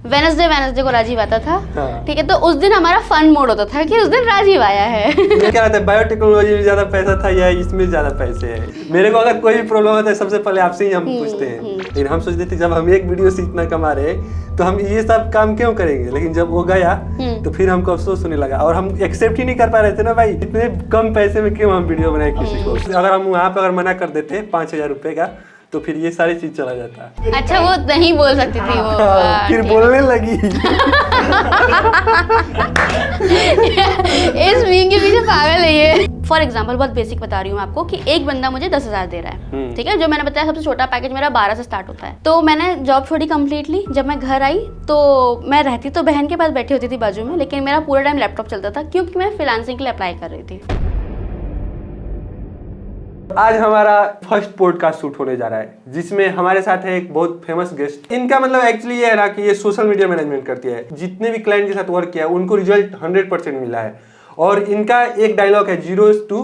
Wednesday को राजीव आता था। हाँ। ठीक है, तो उस दिन हमारा फन मोड होता था कि उस दिन राजीव आया है। ये क्या रहता है, बायोटेक्नोलॉजी में ज्यादा पैसा था या इसमें ज्यादा पैसे है? मेरे को अगर कोई भी प्रॉब्लम होता है सबसे पहले आपसे ही हम पूछते हैं। लेकिन हम सोचते थे जब हम एक वीडियो से इतना कमा रहे तो हम ये सब काम क्यों करेंगे, लेकिन जब वो गया तो फिर हमको अफसोस होने लगा और हम एक्सेप्ट ही नहीं कर पा रहे थे ना भाई, इतने कम पैसे में क्यों हम वीडियो बनाए किसी को। अगर हम वहाँ पे अगर मना कर देते 5,000 रुपए का तो फिर ये सारी चीज चला जाता। अच्छा, वो नहीं बोल सकती थी वो। फिर बोलने लगी। इस मीम के पीछे पागल है ये। फॉर एग्जाम्पल बहुत बेसिक बता रही हूँ आपको कि एक बंदा मुझे 10,000 दे रहा है, ठीक है, जो मैंने बताया सबसे छोटा पैकेज मेरा 12 से स्टार्ट होता है। तो मैंने जॉब छोड़ी कम्प्लीटली। जब मैं घर आई तो मैं रहती तो बहन के पास बैठी होती थी बाजू में, लेकिन मेरा पूरा टाइम लैपटॉप चलता था क्योंकि मैं फ्रीलांसिंग के लिए अप्लाई कर रही थी। आज हमारा फर्स्ट पॉडकास्ट शूट होने जा रहा है जिसमें हमारे साथ है एक बहुत फेमस गेस्ट। इनका मतलब एक्चुअली ये है ना कि ये सोशल मीडिया मैनेजमेंट करती है। जितने भी क्लाइंट के साथ वर्क किया है उनको रिजल्ट 100% मिला है। और इनका एक डायलॉग है 0 to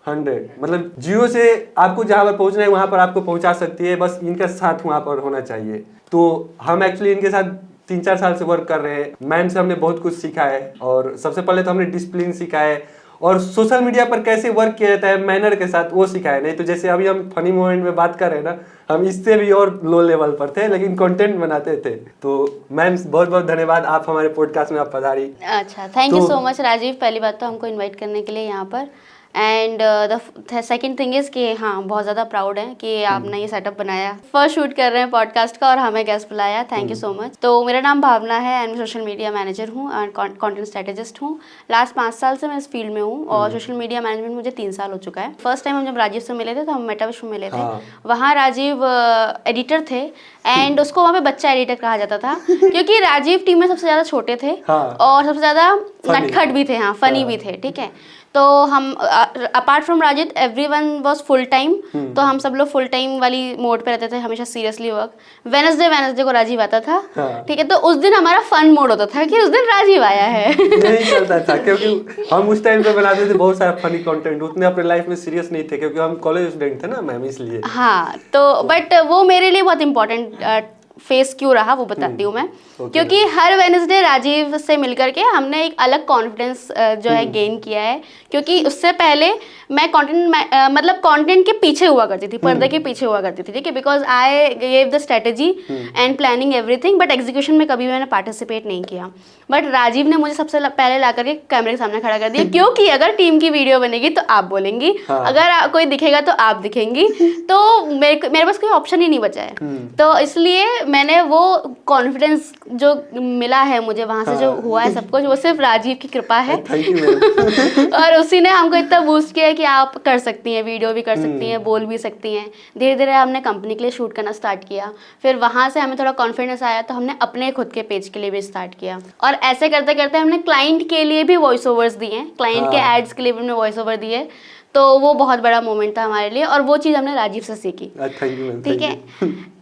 100, मतलब 0 से आपको जहाँ पर पहुँचना है वहाँ पर आपको पहुँचा सकती है, बस इनका साथ वहाँ पर होना चाहिए। तो हम एक्चुअली इनके साथ 3-4 साल से वर्क कर रहे हैं। मैम से हमने बहुत कुछ सीखा है और सबसे पहले तो हमने डिसिप्लिन सीखा है और सोशल मीडिया पर कैसे वर्क किया जाता है मैनर के साथ वो सिखाया। नहीं तो जैसे अभी हम फनी मोमेंट में बात कर रहे हैं ना, हम इससे भी और लो लेवल पर थे लेकिन कंटेंट बनाते थे। तो मैम बहुत बहुत धन्यवाद, आप हमारे पॉडकास्ट में आप पधारी। अच्छा, thank you so much Rajiv, पहली बात तो हमको इनवाइट करने के लिए यहाँ पर। And the second thing is कि हाँ, बहुत ज़्यादा प्राउड है कि आपने ये सेटअप बनाया। फर्स्ट शूट कर रहे हैं पॉडकास्ट का और हमें गेस्ट बुलाया, थैंक यू सो मच। तो मेरा नाम भावना है एंड सोशल मीडिया मैनेजर हूँ एंड कंटेंट स्ट्रेटेजिस्ट हूँ। लास्ट 5 साल से मैं इस फील्ड में हूँ और सोशल मीडिया मैनेजमेंट मुझे 3 साल हो चुका है। फर्स्ट टाइम हम जब राजीव से मिले थे तो हम मेटाविश में मिले थे। वहाँ राजीव एडिटर थे एंड उसको वहाँ पे बच्चा एडिटर कहा जाता था क्योंकि राजीव टीम में सबसे ज़्यादा छोटे थे और सबसे ज़्यादा नटखट भी थे, हाँ फनी भी थे, ठीक है। तो हम apart from Rajiv everyone was full time, तो हम सब लोग फुल टाइम वाली मोड पे रहते थे, हमेशा सीरियसली वर्क। वेनसडे को राजीव आता था, ठीक है, तो उस दिन हमारा फन मोड होता था कि उस दिन राजीव आया है। नहीं चलता था क्योंकि हम उस टाइम पे बनाते थे बहुत सारा फनी कंटेंट, उतने अपने लाइफ में सीरियस नहीं थे क्योंकि हम कॉलेज स्टूडेंट थे ना मैम, इसलिए। हाँ, तो बट वो मेरे लिए बहुत इंपॉर्टेंट फेस क्यों रहा वो बताती हूँ मैं। क्योंकि हर वेडनेसडे राजीव से मिलकर के हमने एक अलग कॉन्फिडेंस जो है गेन किया है। क्योंकि उससे पहले मैं मतलब कंटेंट के पीछे हुआ करती थी, पर्दे के पीछे हुआ करती थी, ठीक है, because I gave the strategy and planning everything, but execution में कभी मैंने पार्टिसिपेट नहीं किया। बट राजीव ने मुझे सबसे पहले ला करके कैमरे के सामने खड़ा कर दिया क्योंकि अगर टीम की वीडियो बनेगी तो आप बोलेंगी, अगर कोई दिखेगा तो आप दिखेंगी, तो मेरे पास कोई ऑप्शन ही नहीं बचा है। तो इसलिए मैंने वो कॉन्फिडेंस जो मिला है मुझे वहाँ से, जो हुआ है सब कुछ, वो सिर्फ राजीव की कृपा है। और उसी ने हमको इतना बूस्ट किया कि आप कर सकती हैं, वीडियो भी कर सकती हैं, बोल भी सकती हैं। धीरे धीरे हमने कंपनी के लिए शूट करना स्टार्ट किया, फिर वहाँ से हमें थोड़ा कॉन्फिडेंस आया तो हमने अपने खुद के पेज के लिए भी स्टार्ट किया। और ऐसे करते करते हमने क्लाइंट के लिए भी वॉइस ओवर्स दिए, क्लाइंट के एड्स के लिए भी हमने वॉइस ओवर दिए। तो वो बहुत बड़ा मोमेंट था हमारे लिए और वो चीज़ हमने राजीव से सीखी, ठीक है।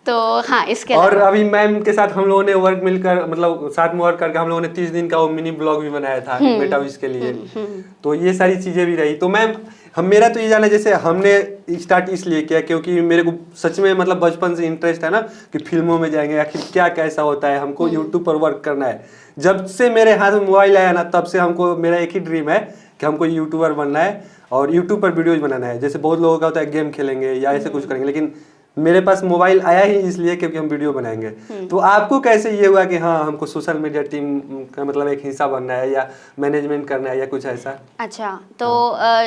तो हाँ, इसके और अभी मैम के साथ हम लोगों ने वर्क मिलकर, मतलब साथ में वर्क करके हम लोगों ने 30 दिन का वो मिनी ब्लॉग भी बनाया था मेटाविश के लिए। तो ये सारी चीजें भी रही। तो मैम मेरा तो ये जाना, जैसे हमने स्टार्ट इसलिए किया क्योंकि मेरे को सच में मतलब बचपन से इंटरेस्ट है ना कि फिल्मों में जाएंगे, आखिर क्या कैसा होता है, हमको यूट्यूब पर वर्क करना है। जब से मेरे हाथ में मोबाइल आया ना तब से हमको मेरा एक ही ड्रीम है कि हमको यूट्यूबर बनना है और यूट्यूब पर वीडियोज बनाना है। जैसे बहुत लोगों का होता है गेम खेलेंगे या ऐसे कुछ करेंगे, लेकिन मेरे पास मोबाइल आया ही इसलिए क्योंकि हम वीडियो बनाएंगे। तो आपको कैसे ये हुआ कि हाँ हमको सोशल मीडिया टीम का मतलब एक हिस्सा बनना है या मैनेजमेंट करना है या कुछ ऐसा? अच्छा, तो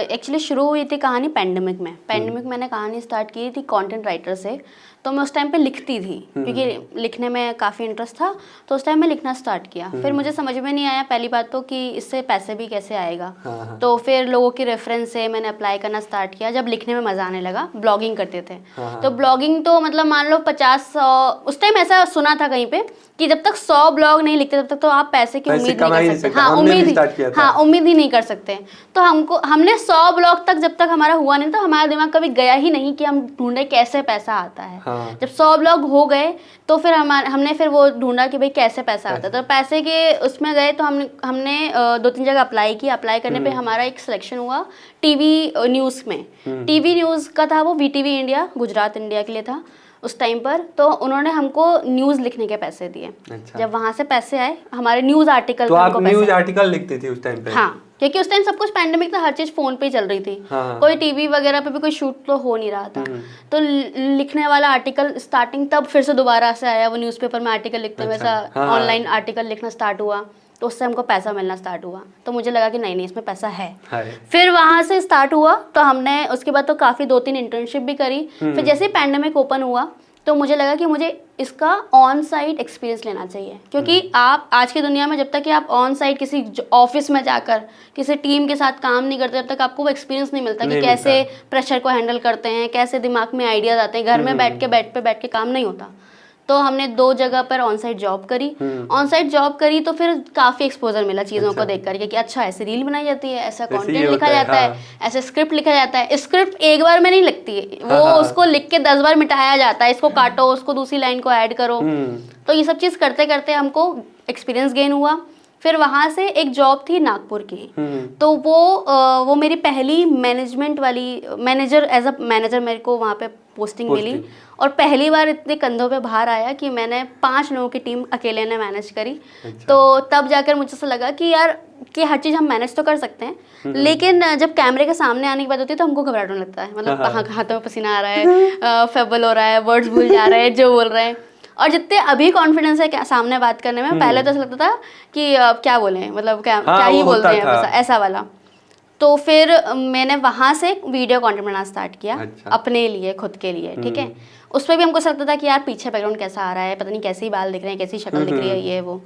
एक्चुअली शुरू हुई थी कहानी पैंडेमिक में। पैंडेमिक मैंने कहानी स्टार्ट की थी कंटेंट राइटर से। तो मैं उस टाइम पे लिखती थी क्योंकि लिखने में काफ़ी इंटरेस्ट था, तो उस टाइम मैं लिखना स्टार्ट किया। फिर मुझे समझ में नहीं आया पहली बात तो कि इससे पैसे भी कैसे आएगा। तो फिर लोगों की रेफरेंस से मैंने अप्लाई करना स्टार्ट किया। जब लिखने में मज़ा आने लगा, ब्लॉगिंग करते थे। तो ब्लॉगिंग तो मतलब मान लो 50-100, उस टाइम ऐसा सुना था कहीं पे कि जब तक 100 ब्लॉग नहीं लिखते तब तक तो आप पैसे की उम्मीद नहीं कर सकते। उम्मीद ही नहीं कर सकते। तो हमने 100 ब्लॉग तक जब तक हमारा हुआ नहीं, तो हमारा दिमाग कभी गया ही नहीं कि हम ढूंढे कैसे पैसा आता है। जब 100 ब्लॉग हो गए तो फिर हमने फिर वो ढूंढा कि भाई कैसे पैसा आता है। तो पैसे के उसमें गए तो हमने 2-3 जगह अप्लाई किया। अप्लाई करने पे हमारा एक सिलेक्शन हुआ टीवी न्यूज़ में। टीवी न्यूज़ का था वो, VTV इंडिया, गुजरात इंडिया के लिए था। उस टाइम पर, तो उन्होंने हमको न्यूज़ लिखने के पैसे दिए। अच्छा। जब वहाँ से पैसे आए हमारे न्यूज़ आर्टिकल तो पे आप हमको पैसे न्यूज आए। आर्टिकल लिखते थे उस टाइम पे? हाँ, क्योंकि उस टाइम सब कुछ पैंडेमिक था, हर चीज़ फ़ोन पे ही चल रही थी। हाँ। कोई टीवी वगैरह पे भी कोई शूट तो हो नहीं रहा था। तो लिखने वाला आर्टिकल स्टार्टिंग तब फिर से दोबारा से आया, वो न्यूज़पेपर में आर्टिकल लिखते हैं, अच्छा। वैसा हाँ। ऑनलाइन आर्टिकल लिखना स्टार्ट हुआ, तो उससे हमको पैसा मिलना स्टार्ट हुआ। तो मुझे लगा कि नहीं नहीं, इसमें पैसा है। फिर वहाँ से स्टार्ट हुआ, तो हमने उसके बाद तो काफ़ी 2-3 इंटर्नशिप भी करी। फिर जैसे ही पैंडेमिक ओपन हुआ तो मुझे लगा कि मुझे इसका ऑन साइट एक्सपीरियंस लेना चाहिए, क्योंकि आप आज की दुनिया में जब तक कि आप ऑन साइट किसी ऑफिस में जाकर किसी टीम के साथ काम नहीं करते, जब तक आपको वो एक्सपीरियंस नहीं मिलता कि कैसे प्रेशर को हैंडल करते हैं, कैसे दिमाग में आइडियाज आते हैं। घर में बैठ के बेड पे बैठ के काम नहीं होता। तो हमने 2 जगह पर ऑन साइट जॉब करी। ऑन साइट जॉब करी तो फिर काफ़ी एक्सपोजर मिला चीज़ों को देख करके कि अच्छा ऐसे रील बनाई जाती है, ऐसा कंटेंट लिखा जाता है, ऐसे स्क्रिप्ट लिखा जाता है। स्क्रिप्ट एक बार में नहीं लिखती है, वो उसको लिख के 10 बार मिटाया जाता है, इसको काटो, उसको दूसरी लाइन को ऐड करो। तो ये सब चीज़ करते करते हमको एक्सपीरियंस गेन हुआ। फिर वहाँ से एक जॉब थी नागपुर की, तो वो मेरी पहली मैनेजमेंट वाली, मैनेजर एज अ मैनेजर मेरे को वहाँ पे पोस्टिंग मिली। और पहली बार इतने कंधों पे भार आया कि मैंने 5 लोगों की टीम अकेले ने मैनेज करी। अच्छा। तो तब जाकर मुझे ऐसा लगा कि यार कि हर चीज़ हम मैनेज तो कर सकते हैं, लेकिन जब कैमरे के सामने आने की बात होती है तो हमको घबराहट होने लगता है। मतलब हाथों में पसीना आ रहा है, फेबल हो रहा है, वर्ड्स भूल जा रहे हैं जो बोल रहे हैं। और जितने अभी कॉन्फिडेंस है क्या सामने बात करने में, पहले तो ऐसा लगता था कि क्या बोलें, मतलब क्या ही बोलते हैं, ऐसा वाला। तो फिर मैंने वहाँ से वीडियो कंटेंट बनाना स्टार्ट किया। अच्छा। अपने लिए, खुद के लिए, ठीक है। उस पर भी हमको लगता था कि यार पीछे बैकग्राउंड कैसा आ रहा है, पता नहीं कैसे ही बाल दिख रहे हैं, कैसी शक्ल दिख रही है, ये वो।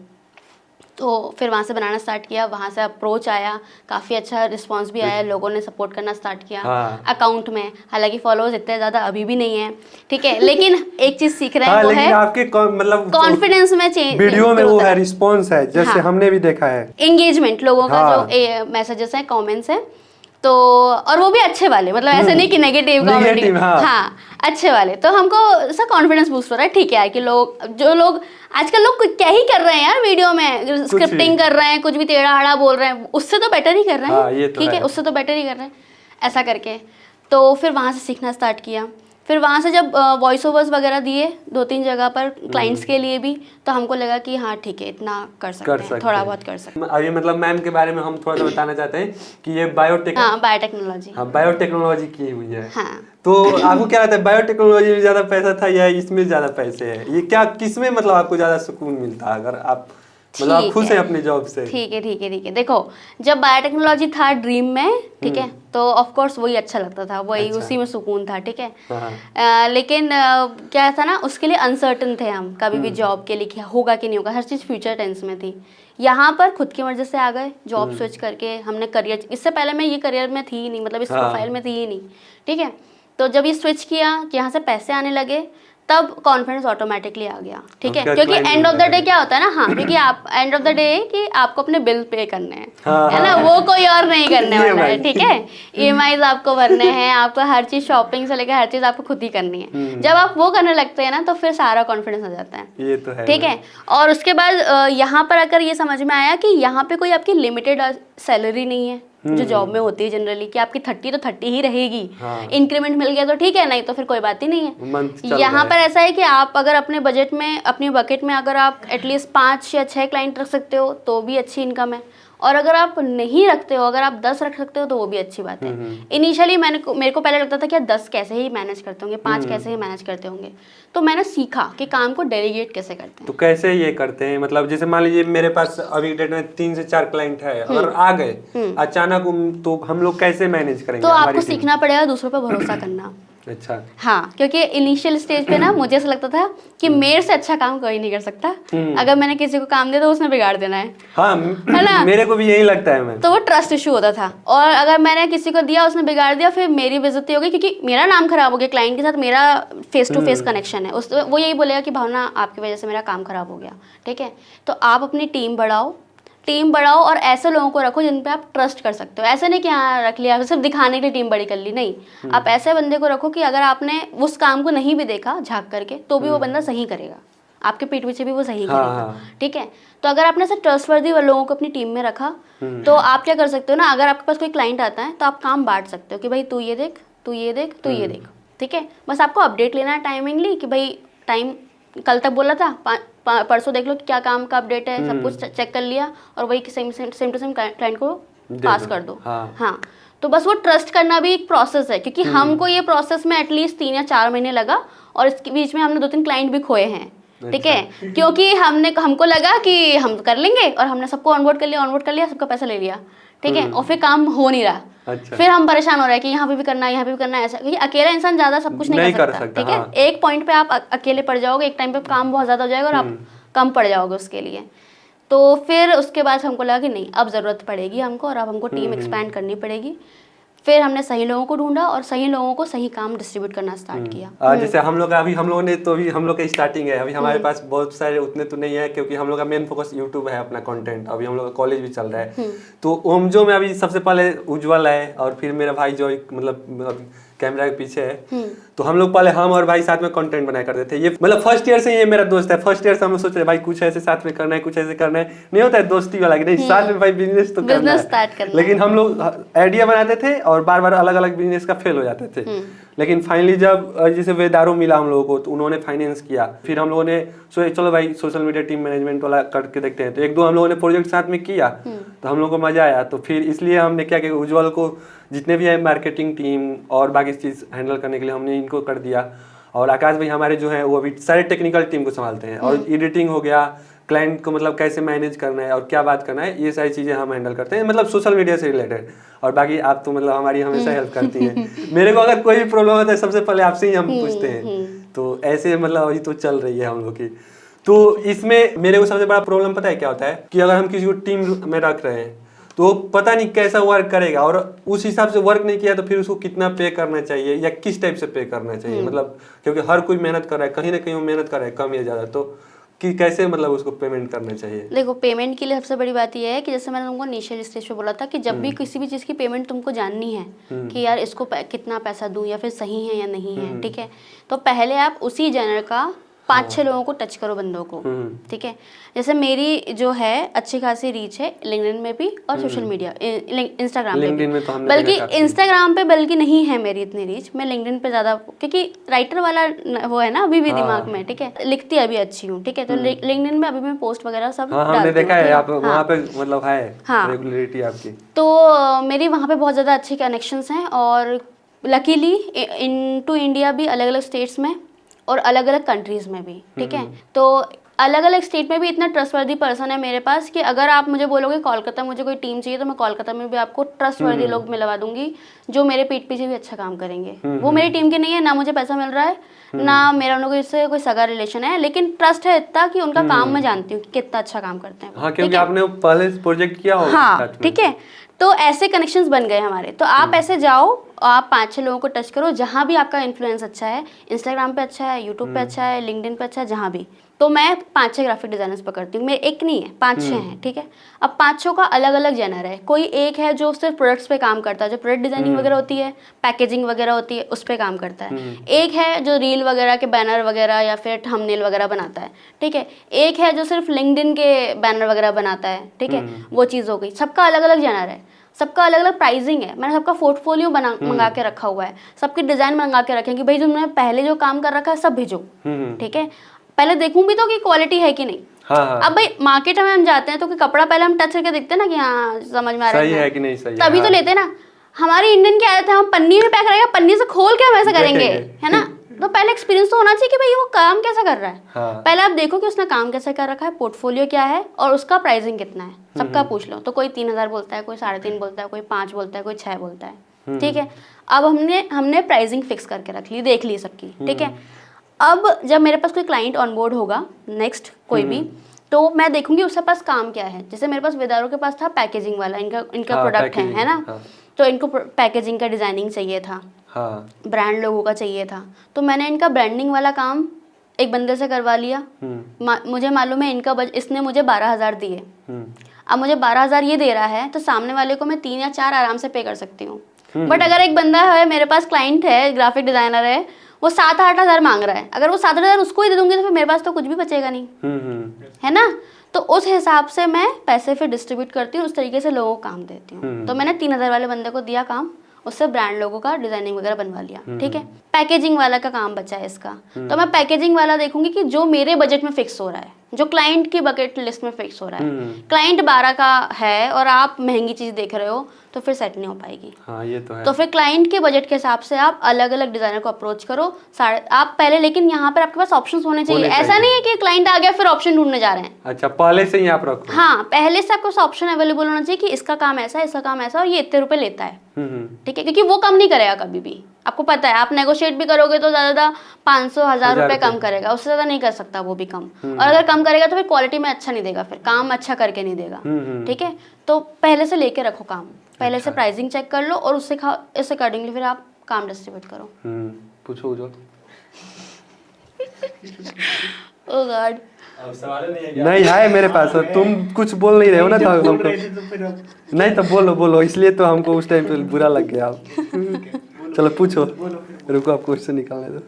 तो फिर वहाँ से बनाना स्टार्ट किया, वहाँ से अप्रोच आया, काफ़ी अच्छा रिस्पांस भी आया, लोगों ने सपोर्ट करना स्टार्ट किया। अकाउंट में हालांकि फॉलोअर्स इतने ज़्यादा अभी भी नहीं है, ठीक है, लेकिन एक चीज़ सीख रहे हैं, वो है आपके मतलब कॉन्फिडेंस में चेंज, वीडियो में वो है रिस्पांस है, जैसे हमने भी देखा है एंगेजमेंट, लोगों का जो मैसेजेस हैं, कमेंट्स हैं, तो और वो भी अच्छे वाले, मतलब ऐसे नहीं कि नेगेटिव कमेंट, हाँ अच्छे वाले। तो हमको ऐसा कॉन्फिडेंस बूस्ट हो रहा है, ठीक है, कि लोग आजकल लोग क्या ही कर रहे हैं यार, वीडियो में स्क्रिप्टिंग कर रहे हैं, कुछ भी टेढ़ा आड़ा बोल रहे हैं, उससे तो बेटर ही कर रहे हैं, ठीक है, उससे तो बेटर ही कर रहे हैं, ऐसा करके। तो फिर वहाँ से सीखना स्टार्ट किया। फिर वहाँ से जब वॉइस ओवर्स वगैरह दिए 2-3 जगह पर क्लाइंट्स के लिए भी, तो हमको लगा कि हाँ ठीक है, इतना कर सकते हैं, थोड़ा बहुत कर सकते हैं। अभी मतलब मैम के बारे में हम थोड़ा सा बताना चाहते हैं कि ये बायोटेक्नोलॉजी की हुई है। हाँ। तो आपको क्या लगता है, बायोटेक्नोलॉजी में ज़्यादा पैसा था या इसमें ज़्यादा पैसे है? ये क्या, किसमें मतलब आपको ज़्यादा सुकून मिलता है, अगर आप मतलब आप खुश हैं अपनी जॉब से? ठीक है। देखो, जब बायोटेक्नोलॉजी था ड्रीम में, ठीक है, तो ऑफ कोर्स वही अच्छा लगता था, वही उसी में सुकून था, ठीक है। लेकिन क्या था ना, उसके लिए अनसर्टन थे हम, कभी भी जॉब के लिए क्या होगा कि नहीं होगा, हर चीज़ फ्यूचर टेंस में थी। यहाँ पर खुद की मर्जी से आ गए, जॉब स्विच करके हमने करियर, इससे पहले मैं ये करियर में थी ही नहीं, मतलब इस प्रोफाइल में थी ही नहीं, ठीक है। तो जब ये स्विच किया कि यहाँ से पैसे आने लगे, तब कॉन्फिडेंस ऑटोमेटिकली आ गया, ठीक है, क्योंकि एंड ऑफ द डे क्या होता है ना, हाँ, क्योंकि आप एंड ऑफ द डे कि आपको अपने बिल पे करने हैं, है ना, वो कोई और नहीं करने वाला है, ठीक है। EMIs आपको भरने हैं, आपको हर चीज, शॉपिंग से लेकर हर चीज आपको खुद ही करनी है। जब आप वो करने लगते हैं ना, तो फिर सारा कॉन्फिडेंस आ जाता है, ये तो है, ठीक है। और उसके बाद यहाँ पर आकर ये समझ में आया कि यहाँ पे कोई आपकी लिमिटेड सैलरी नहीं है, जो जॉब में होती है जनरली, कि आपकी 30 तो 30 ही रहेगी। इंक्रीमेंट मिल गया तो ठीक है, नहीं तो फिर कोई बात ही नहीं है। यहाँ पर ऐसा है कि आप अगर अपने बजट में, अपनी बकेट में अगर आप एटलीस्ट 5 या 6 क्लाइंट रख सकते हो तो भी अच्छी इनकम है, और अगर आप नहीं रखते हो, अगर आप 10 रख सकते हो तो वो भी अच्छी बात है। इनिशियली मेरे को पहले लगता था कि 10 कैसे ही मैनेज करते होंगे, 5 कैसे ही मैनेज करते होंगे, तो मैंने सीखा कि काम को डेलीगेट कैसे करते हैं। तो कैसे ये करते हैं, मतलब जैसे मान लीजिए मेरे पास अभी डेट में 3 से 4 क्लाइंट है, अगर आ गए अचानक, तो हम लोग कैसे मैनेज करेंगे? तो आपको सीखना पड़ेगा दूसरों पर भरोसा करना। अच्छा, हाँ, क्योंकि इनिशियल स्टेज पे ना मुझे ऐसा लगता था कि मेरे से अच्छा काम कोई नहीं कर सकता, अगर मैंने किसी को काम दिया तो उसने बिगाड़ देना है, हाँ, है ना, मेरे को भी यही लगता है। मैं तो वो ट्रस्ट इशू होता था, और अगर मैंने किसी को दिया, उसने बिगाड़ दिया, फिर मेरी बेइज्जती हो गई, क्योंकि मेरा नाम खराब हो गया, क्लाइंट के साथ मेरा फेस टू फेस कनेक्शन है, वो यही बोलेगा कि भावना आपकी वजह से मेरा काम खराब हो गया, ठीक है। तो आप अपनी टीम बढ़ाओ और ऐसे लोगों को रखो जिन पे आप ट्रस्ट कर सकते हो। ऐसे नहीं कि हाँ रख लिया सिर्फ दिखाने के लिए टीम बड़ी कर ली, नहीं, आप ऐसे बंदे को रखो कि अगर आपने उस काम को नहीं भी देखा झांक करके, तो भी वो बंदा सही करेगा, आपके पीठ पीछे भी वो सही करेगा, ठीक है। तो अगर आपने ऐसे ट्रस्टवर्दी लोगों को अपनी टीम में रखा, तो आप क्या कर सकते हो ना, अगर आपके पास कोई क्लाइंट आता है तो आप काम बांट सकते हो कि भाई तू ये देख, तू ये देख, तू ये देख, ठीक है, बस आपको अपडेट लेना है टाइमिंगली कि भाई टाइम कल तक बोला था, परसों देख लो कि क्या काम का अपडेट है, सब कुछ चेक कर लिया और वही सेम टू सेम क्लाइंट को पास कर दो। हाँ, तो बस वो ट्रस्ट करना भी एक प्रोसेस है, क्योंकि हमको ये प्रोसेस में एटलीस्ट 3 या 4 महीने लगा और इसके बीच में हमने 2-3 क्लाइंट भी खोए हैं। ठीक है, क्योंकि हमको लगा कि हम कर लेंगे और हमने सबको ऑनबोर्ड कर लिया, सबका पैसा ले लिया। ठीक है, और फिर काम हो नहीं रहा। अच्छा। फिर हम परेशान हो रहे हैं कि यहाँ पे भी करना है, यहाँ पे भी करना है, ऐसा, क्योंकि अकेला इंसान ज्यादा सब कुछ नहीं कर सकता। ठीक है, एक पॉइंट पे आप अकेले पड़ जाओगे, एक टाइम पे काम बहुत ज्यादा हो जाएगा और आप कम पड़ जाओगे उसके लिए। तो फिर उसके बाद हमको लगा कि नहीं, अब जरूरत पड़ेगी हमको और अब हमको टीम एक्सपैंड करनी पड़ेगी। फिर हमने सही लोगों को ढूंढा और सही लोगों को सही काम डिस्ट्रीब्यूट करना स्टार्ट किया। जैसे हम लोग ने तो अभी हम लोग का स्टार्टिंग है, अभी हमारे पास बहुत सारे उतने तो नहीं है, क्योंकि हम लोग का मेन फोकस यूट्यूब है, अपना कंटेंट। अभी हम लोग का कॉलेज भी चल रहा है। तो ओमजो में अभी सबसे पहले उज्जवल है और फिर मेरा भाई जो मतलब कैमरा के पीछे है। तो हम लोग पहले हम और भाई साथ में कंटेंट बनाया करते थे। ये मतलब फर्स्ट ईयर से ये मेरा दोस्त है। फर्स्ट ईयर से हम लोग सोच रहे भाई कुछ ऐसे साथ में करना है, कुछ ऐसे करना है। नहीं होता है दोस्ती वाला कि नहीं साथ में भाई बिजनेस तो करना है। लेकिन हम लोग आइडिया बनाते थे और बार बार अलग अलग बिजनेस का फेल हो जाते थे। लेकिन फाइनली जब जैसे वेदारो मिला हम लोगों को, तो उन्होंने फाइनेंस किया। फिर हम लोगों ने सोचे चलो भाई सोशल मीडिया टीम मैनेजमेंट वाला करके देखते हैं। तो 1-2 हम लोगों ने प्रोजेक्ट साथ में किया, तो हम लोगों को मजा आया। तो फिर इसलिए हमने क्या किया, उज्जवल को जितने भी है मार्केटिंग टीम और बाकी चीज़ हैंडल करने के लिए हमने इनको कर दिया। और आकाश भाई हमारे जो है वो अभी सारे टेक्निकल टीम को संभालते हैं। और एडिटिंग हो गया, क्लाइंट को मतलब कैसे मैनेज करना है और क्या बात करना है, ये सारी चीज़ें हम हैंडल करते हैं, मतलब सोशल मीडिया से रिलेटेड। और बाकी आप तो मतलब हमारी हमेशा हेल्प करती हैं। मेरे को अगर कोई भी प्रॉब्लम होता है सबसे पहले आपसे ही हम पूछते हैं। तो ऐसे मतलब अभी तो चल रही है हम लोग की। तो इसमें मेरे को सबसे बड़ा प्रॉब्लम पता है क्या होता है कि अगर हम किसी को टीम में रख रहे हैं तो पता नहीं कैसा वर्क करेगा, और उस हिसाब से वर्क नहीं किया तो फिर उसको कितना पे करना चाहिए या किस टाइप से पे करना चाहिए। मतलब क्योंकि हर कोई मेहनत कर रहा है, कहीं ना कहीं वो मेहनत कर रहा है, कम या ज़्यादा, तो कि कैसे मतलब उसको पेमेंट करना चाहिए। देखो, पेमेंट के लिए सबसे बड़ी बात यह है कि जैसे मैंने तुमको इनिशियल स्टेज पे बोला था कि जब भी किसी भी चीज़ की पेमेंट तुमको जाननी है कि यार इसको कितना पैसा दूं या फिर सही है या नहीं है, ठीक है, तो पहले आप उसी जनर का 5-6 लोगों को टच करो, बंदों को। ठीक है, जैसे मेरी जो है अच्छी खासी रीच है लिंक्डइन में भी और सोशल मीडिया इंस्टाग्राम पे भी। बल्कि इंस्टाग्राम पे बल्कि नहीं है मेरी इतनी रीच, मैं लिंक्डइन पे ज़्यादा, क्योंकि राइटर वाला वो है ना अभी भी दिमाग में। ठीक है, लिखती अभी अच्छी हूँ। ठीक है, तो लिंक्डइन में अभी मैं पोस्ट वगैरह सब हमने देखा है, आप वहाँ पे मतलब है रेगुलरिटी आपकी। तो मेरी वहाँ पे बहुत ज़्यादा अच्छी कनेक्शंस हैं और लकीली इन टू इंडिया भी, अलग अलग स्टेट्स में और अलग अलग कंट्रीज़ में भी। ठीक है, तो अलग अलग स्टेट में भी इतना ट्रस्टवर्दी पर्सन है मेरे पास कि अगर आप मुझे बोलोगे कोलकाता मुझे कोई टीम चाहिए, तो मैं कोलकाता में भी आपको ट्रस्टवर्दी लोग मिलवा दूंगी जो मेरे पीठ पीछे भी अच्छा काम करेंगे। वो मेरी टीम के नहीं है, ना मुझे पैसा मिल रहा है, ना मेरा उन लोगों से कोई सगा रिलेशन है, लेकिन ट्रस्ट है इतना कि उनका काम मैं जानती हूँ कि कितना अच्छा काम करते हैं। हाँ, क्योंकि आपने पहले प्रोजेक्ट किया होगा। हाँ, ठीक है, तो ऐसे कनेक्शंस बन गए हमारे। तो आप ऐसे जाओ, आप 5-6 लोगों को टच करो, जहाँ भी आपका इन्फ्लुएंस अच्छा है, इंस्टाग्राम पे अच्छा है, यूट्यूब पे अच्छा है, लिंक्डइन पे अच्छा है, जहाँ भी। तो मैं 5-6 ग्राफिक डिजाइनर्स पकड़ती हूँ, मेरे एक नहीं है, 5-6 हैं। ठीक है, अब 5-6 का अलग अलग जेनर है। कोई एक है जो सिर्फ प्रोडक्ट्स पे काम करता है, जो प्रोडक्ट डिजाइनिंग वगैरह होती है, पैकेजिंग वगैरह होती है, उस पर काम करता है। एक है जो रील वगैरह के बैनर वगैरह या फिर थंबनेल वगैरह बनाता है। ठीक है, एक है जो सिर्फ लिंक्डइन के बैनर वगैरह बनाता है। ठीक है, वो चीज़ हो गई। सबका अलग अलग जेनर है, सबका अलग अलग प्राइसिंग है। मैंने सबका पोर्टफोलियो मंगा के रखा हुआ है, सबकी डिजाइन मंगा के रखे कि भाई तुमने पहले जो काम कर रखा है सब भेजो। ठीक है, पहले देखूं भी तो कि क्वालिटी है कि नहीं। हाँ। अब भाई मार्केट में हम जाते हैं तो कि कपड़ा पहले हम टच करके देखते हैं ना कि हाँ समझ में आ रहा सही है कि नहीं सही, तभी तो लेते हैं ना। हमारी इंडियन की आदत है, हम पन्नी में पैक रहेगा, पन्नी से खोल के हम ऐसा करेंगे, है ना। तो पहले एक्सपीरियंस तो होना चाहिए कि भाई वो काम कैसा कर रहा है। पहले आप देखो कि उसने काम कैसा कर रखा है, पोर्टफोलियो क्या है और उसका प्राइसिंग कितना है, सबका पूछ लो। तो कोई 3,000 बोलता है, कोई 3.5 बोलता है, कोई 5 बोलता है, कोई 6 बोलता है। ठीक है, अब हमने प्राइसिंग फिक्स करके रख ली, देख ली सबकी। ठीक है, अब जब मेरे पास कोई क्लाइंट ऑनबोर्ड होगा नेक्स्ट कोई भी, तो मैं देखूंगी उसके पास काम क्या है। जैसे मेरे पास वेदारो के पास था पैकेजिंग वाला, इनका प्रोडक्ट है ना। तो इनको पैकेजिंग का डिजाइनिंग चाहिए था, ब्रांड लोगों का चाहिए था, तो मैंने इनका ब्रांडिंग वाला काम एक बंदे से करवा लिया। मुझे मालूम है इसने मुझे 12,000 दिए। अब मुझे 12,000 ये दे रहा है, तो सामने वाले को मैं 3 या 4 आराम से पे कर सकती हूँ। बट अगर एक बंदा है, मेरे पास क्लाइंट है, ग्राफिक डिजाइनर है, वो 7-8 हज़ार मांग रहा है, अगर वो 7-8 हज़ार उसको ही दे दूंगी तो फिर मेरे पास तो कुछ भी बचेगा नहीं, है ना। तो उस हिसाब से मैं पैसे फिर डिस्ट्रीब्यूट करती हूँ, उस तरीके से लोगों को काम देती हूँ। तो मैंने 3,000 वाले बंदे को दिया काम, उससे ब्रांड लोगों का डिजाइनिंग वगैरह बनवा लिया, ठीक है। पैकेजिंग वाला का काम बचा है इसका, तो मैं पैकेजिंग वाला देखूंगी कि जो मेरे बजट में फिक्स हो रहा है, जो क्लाइंट की बकेट लिस्ट में फिक्स हो रहा है। क्लाइंट 12 का है और आप महंगी चीज देख रहे हो तो फिर सेट नहीं हो पाएगी। हाँ, ये तो है। तो फिर क्लाइंट के बजट के हिसाब से आप अलग अलग डिजाइनर को अप्रोच करो आप पहले, लेकिन यहाँ पर आपके पास ऑप्शंस होने चाहिए। ऐसा नहीं है कि क्लाइंट आ गया फिर ऑप्शन ढूंढने जा रहे हैं। अच्छा, पहले से ही आप रखो। हाँ, पहले से आपको ऑप्शन अवेलेबल होना चाहिए कि इसका काम ऐसा है, इसका काम ऐसा और ये इतने रुपए लेता है, ठीक है। क्योंकि वो कम नहीं करेगा कभी भी, आपको पता है। आप नेगोशिएट भी करोगे तो ज्यादा 500-1000 रुपए कम करेगा, उससे ज्यादा नहीं कर सकता वो भी कम। और अगर कम करेगा तो फिर क्वालिटी में अच्छा नहीं देगा, फिर काम अच्छा करके नहीं देगा, ठीक है। तो पहले से लेके रखो काम, पहले से प्राइसिंग चेक कर लो और उससे इस अकॉर्डिंगली फिर आप काम डिस्ट्रीब्यूट करो। पूछो जो ओह गॉड, नहीं है मेरे पास, तुम कुछ बोल नहीं रहे हो ना, तो हमको नहीं, तो बोलो इसलिए तो हमको उस टाइम पे बुरा लग गया। चलो पूछो, रुको आप क्वेश्चन निकालने दो।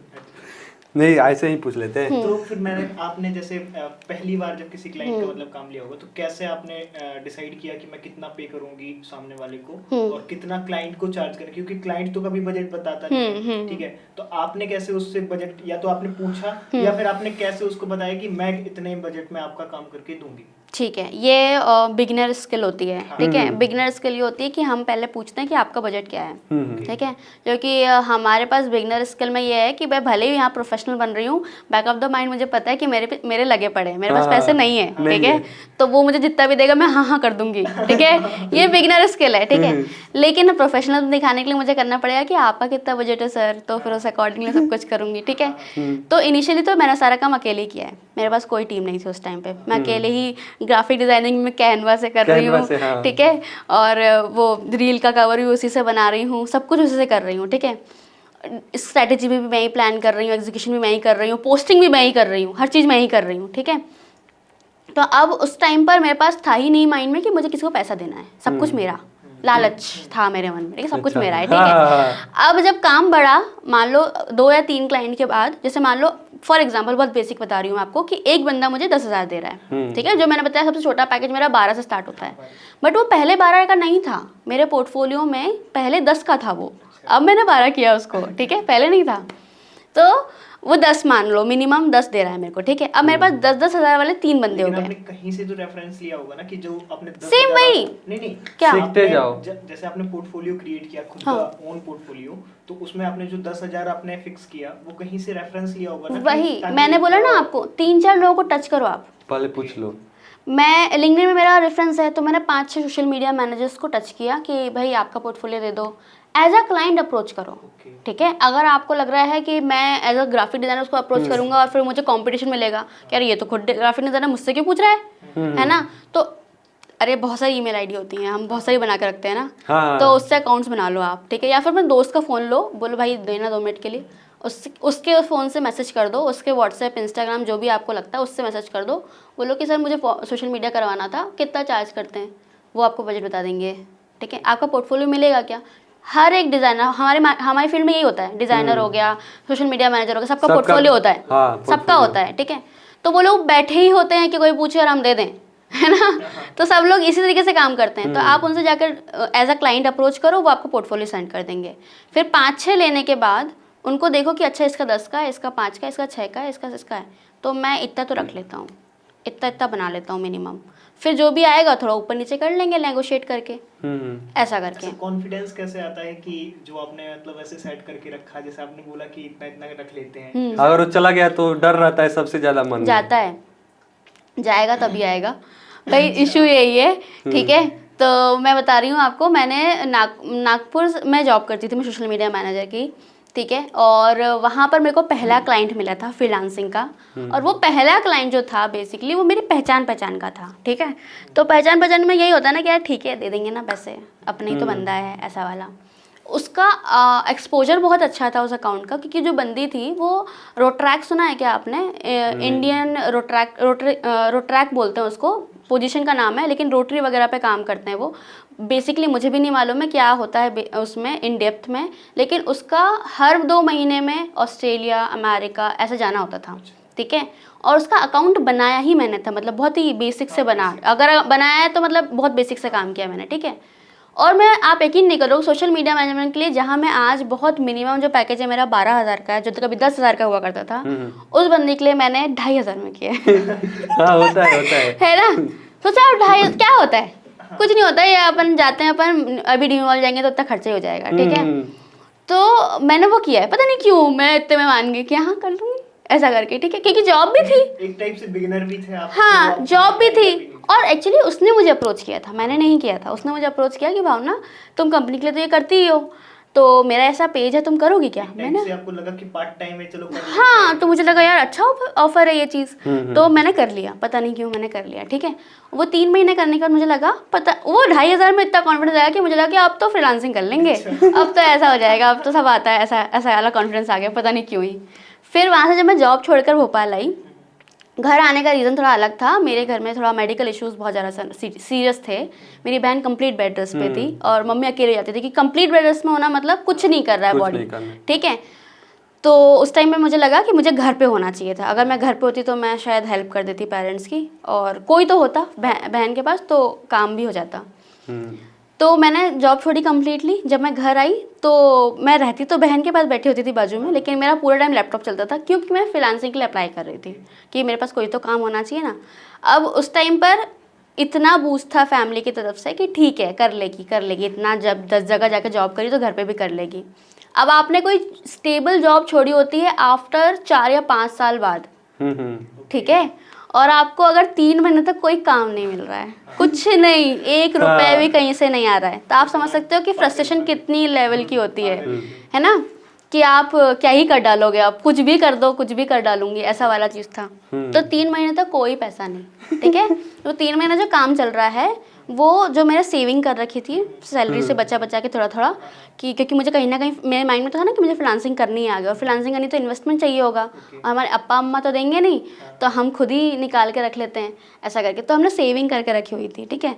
नहीं, ऐसे ही पूछ लेते हैं। तो फिर आपने जैसे पहली बार जब किसी क्लाइंट का मतलब काम लिया होगा तो कैसे आपने डिसाइड किया कि मैं कितना पे करूंगी सामने वाले को और कितना क्लाइंट को चार्ज करें, क्योंकि क्लाइंट तो कभी बजट बताता नहीं, ठीक है। तो आपने कैसे उससे बजट, या तो आपने पूछा या फिर आपने कैसे उसको बताया कि मैं इतने बजट में आपका काम करके दूंगी? ठीक है, ये बिगिनर स्किल होती है, ठीक है। बिगिनर स्किल ये होती है कि हम पहले पूछते हैं कि आपका बजट क्या है, ठीक है। क्योंकि हमारे पास बिगिनर स्किल में ये है कि मैं भले ही यहाँ प्रोफेशनल बन रही हूँ, बैक ऑफ द माइंड मुझे पता है कि मेरे लगे पड़े हैं, मेरे पास पैसे नहीं है, ठीक है। तो वो मुझे जितना भी देगा मैं हाँ कर दूंगी, ठीक है। ये बिगिनर स्किल है, ठीक है। लेकिन प्रोफेशनल दिखाने के लिए मुझे करना पड़ेगा कि आपका कितना बजट है सर, तो फिर उस अकॉर्डिंगली सब कुछ करूंगी, ठीक है। तो इनिशियली तो मैंने सारा काम अकेले किया है, मेरे पास कोई टीम नहीं थी उस टाइम पे, मैं अकेले ही ग्राफिक डिजाइनिंग में कैनवा से कर रही हूँ, ठीक है। और वो रील का कवर भी उसी से बना रही हूँ, सब कुछ उसी से कर रही हूँ, ठीक है। स्ट्रैटेजी भी मैं ही प्लान कर रही हूँ, एग्जीक्यूशन भी मैं ही कर रही हूँ, पोस्टिंग भी मैं ही कर रही हूँ, हर चीज़ मैं ही कर रही हूँ, ठीक है। तो अब उस टाइम पर मेरे पास था ही नहीं माइंड में कि मुझे किसी को पैसा देना है, सब कुछ मेरा लालच था मेरे मन में, ठीक है, सब कुछ मेरा है, ठीक है। अब जब काम बढ़ा, मान लो 2 या 3 क्लाइंट के बाद, जैसे मान लो फॉर एग्जांपल बहुत बेसिक बता रही हूँ आपको कि एक बंदा मुझे 10,000 दे रहा है, ठीक है। जो मैंने बताया सबसे छोटा पैकेज मेरा 12 से स्टार्ट होता है, बट वो पहले 12 का नहीं था मेरे पोर्टफोलियो में, पहले 10 का था वो, अब मैंने 12 किया उसको, ठीक है, पहले नहीं था। तो वो 10 मान लो मिनिमम 10 दे रहा है मेरे को, ठीक है। अब मेरे पास 10-10 हज़ार वाले 3 बंदे हो गए। कहीं से तो रेफरेंस लिया होगा ना कि जो अपने सेम वही नहीं क्या सीखते जाओ। जैसे आपने पोर्टफोलियो क्रिएट किया खुद का ओन पोर्टफोलियो, तो उसमें आपने जो 10,000 आपने फिक्स किया वो कहीं से रेफरेंस लिया होगा ना। वही मैंने बोला ना आपको, 3-4 लोगों को टच करो आप, पहले पूछ लो। मैं लिंक्डइन में मेरा रेफरेंस है, तो मैंने 5-6 सोशल मीडिया मैनेजर्स को टच किया कि भाई आपका पोर्टफोलियो दे दो, एज अ क्लाइंट अप्रोच करो, ठीक है। अगर आपको लग रहा है कि मैं एज अ ग्राफिक डिजाइनर उसको अप्रोच करूंगा और फिर मुझे कंपटीशन मिलेगा कि यार ये तो खुद ग्राफिक डिजाइनर मुझसे क्यों पूछ रहा है ना, तो अरे बहुत सारी ईमेल आईडी होती हैं, हम बहुत सारी बना के रखते हैं ना, हाँ। तो उससे अकाउंट्स बना लो आप, ठीक है। या फिर अपने दोस्त का फ़ोन लो, बोलो भाई देना 2 मिनट के लिए, उसके फ़ोन से मैसेज कर दो, उसके व्हाट्सएप इंस्टाग्राम जो भी आपको लगता है उससे मैसेज कर दो, बोलो कि सर मुझे सोशल मीडिया करवाना था, कितना चार्ज करते हैं, वो आपको बजट बता देंगे, ठीक है। आपका पोर्टफोलियो मिलेगा क्या, हर एक डिजाइनर हमारी फील्ड में यही होता है, डिजाइनर हो गया, सोशल मीडिया मैनेजर हो गया, सबका पोर्टफोलियो होता है, सबका होता है, ठीक है। तो वो लोग बैठे ही होते हैं कि कोई पूछे और हम दे दें, है ना। तो सब लोग इसी तरीके से काम करते हैं। तो आप उनसे जाकर एज अ क्लाइंट अप्रोच करो, वो आपको पोर्टफोलियो सेंड कर देंगे। फिर 5-6 लेने के बाद उनको देखो कि अच्छा इसका 10 का है, इसका 5 का है, इसका 6 का है, इसका है, तो मैं इतना तो रख लेता हूँ, इतना बना लेता हूँ मिनिमम, फिर जो भी आएगा थोड़ा ऊपर नीचे कर लेंगे नेगोशिएट करके, ऐसा करके। कॉन्फिडेंस कैसे आता है कि जो आपने मतलब ऐसे सेट करके रखा, जैसे आपने बोला कि इतना रख लेते हैं, अगर वो चला गया तो डर रहता है सबसे ज्यादा मन जाता है, जाएगा तभी आएगा भाई, इशू यही है, ठीक है। तो मैं बता रही हूँ आपको, मैंने नागपुर में जॉब करती थी मैं सोशल मीडिया मैनेजर की, ठीक है। और वहाँ पर मेरे को पहला क्लाइंट मिला था फ्रीलांसिंग का, और वो पहला क्लाइंट जो था बेसिकली वो मेरी पहचान का था, ठीक है। तो पहचान में यही होता है ना कि यार ठीक है दे देंगे ना पैसे, अपने ही तो बंदा है, ऐसा वाला। उसका एक्सपोजर बहुत अच्छा था उस अकाउंट का, क्योंकि जो बंदी थी वो रोट्रैक, सुना है क्या आपने, इंडियन रोट्रैक बोलते हैं उसको, पोजीशन का नाम है, लेकिन रोटरी वगैरह पे काम करते हैं वो। बेसिकली मुझे भी नहीं मालूम है क्या होता है उसमें इन डेप्थ में, लेकिन उसका हर 2 महीने में ऑस्ट्रेलिया, अमेरिका ऐसे जाना होता था, ठीक है। और उसका अकाउंट बनाया ही मैंने था, मतलब बहुत ही बेसिक से बना, अगर बनाया है तो मतलब बहुत बेसिक से काम किया मैंने, ठीक है। और मैं, आप यकीन नहीं करोगे, सोशल मीडिया मैनेजमेंट के लिए जहाँ मैं आज बहुत मिनिमम जो पैकेज है मेरा 12,000 का है, जो तो कभी 10,000 का हुआ करता था, उस बंदे के लिए मैंने 2,500 में किया हाँ होता है ना। सोचा 2,500 क्या होता है, कुछ नहीं होता है, ये अपन जाते हैं, अपन अभी डी मॉल जाएंगे तो उतना खर्चा ही हो जाएगा, ठीक है। तो मैंने वो किया है, पता नहीं क्यों मैं इतने में मान गई कि हाँ कर लूँगी ऐसा करके, ठीक है, क्योंकि जॉब भी थी, एक टाइप से बिगिनर भी थे आप। हाँ जॉब भी थी। और एक्चुअली उसने मुझे अप्रोच किया था, मैंने नहीं किया था, उसने मुझे अप्रोच किया कि भावना तुम कंपनी के लिए तो ये करती ही हो, तो मेरा ऐसा पेज है, तुम करोगी क्या? मैंने, से आपको लगा कि पार्ट टाइम है, चलो कर लेते हाँ, तो मुझे लगा यार अच्छा ऑफर है ये चीज़, तो मैंने कर लिया, पता नहीं क्यों मैंने कर लिया, ठीक है। वो 3 महीने करने के बाद मुझे लगा, पता वो 2,500 में इतना कॉन्फिडेंस आया कि मुझे लगा कि अब तो फ्रीलांसिंग कर लेंगे, अब तो ऐसा हो जाएगा, अब तो सब आता है, ऐसा ऐसा वाला कॉन्फिडेंस आ गया, पता नहीं क्यों ही। फिर वहाँ से जब मैं जॉब छोड़कर भोपाल आई, घर आने का रीज़न थोड़ा अलग था। मेरे घर में थोड़ा मेडिकल इश्यूज बहुत ज़्यादा सीरियस थे। मेरी बहन कंप्लीट बेड रेस्ट पे थी और मम्मी अकेले जाती थी कि कंप्लीट बेड रेस्ट में होना मतलब कुछ नहीं कर रहा है बॉडी, ठीक है। तो उस टाइम में मुझे लगा कि मुझे घर पे होना चाहिए था। अगर मैं घर पे होती तो मैं शायद हेल्प कर देती पेरेंट्स की, और कोई तो होता बहन के पास तो काम भी हो जाता। तो मैंने जॉब छोड़ी कम्प्लीटली। जब मैं घर आई तो मैं रहती तो बहन के पास बैठी होती थी बाजू में, लेकिन मेरा पूरा टाइम लैपटॉप चलता था, क्योंकि मैं फ्रीलांसिंग के लिए अप्लाई कर रही थी कि मेरे पास कोई तो काम होना चाहिए ना। अब उस टाइम पर इतना बूस्ट था फैमिली की तरफ से कि ठीक है कर लेगी, इतना जब 10 जगह जाकर जॉब करी तो घर पे भी कर लेगी। अब आपने कोई स्टेबल जॉब छोड़ी होती है आफ्टर 4 या 5 साल बाद, ठीक है, और आपको अगर 3 महीने तक कोई काम नहीं मिल रहा है, कुछ नहीं, 1 रुपए भी कहीं से नहीं आ रहा है, तो आप समझ सकते हो कि फ्रस्ट्रेशन कितनी लेवल की होती है ना, कि आप क्या ही कर डालोगे, आप कुछ भी कर दो, कुछ भी कर डालूंगी, ऐसा वाला चीज़ था। तो 3 महीने तक कोई पैसा नहीं, ठीक है। तो 3 महीने जो काम चल रहा है वो जो मैंने सेविंग कर रखी थी सैलरी से बचा बचा के थोड़ा थोड़ा, कि क्योंकि मुझे कहीं ना कहीं मेरे माइंड में तो था ना कि मुझे फ्रीलांसिंग करनी है आगे, और फ्रीलांसिंग करनी तो इन्वेस्टमेंट चाहिए होगा, और हमारे अप्पा अम्मा तो देंगे नहीं, तो हम खुद ही निकाल के रख लेते हैं ऐसा करके। तो हमने सेविंग करके रखी हुई थी, ठीक है।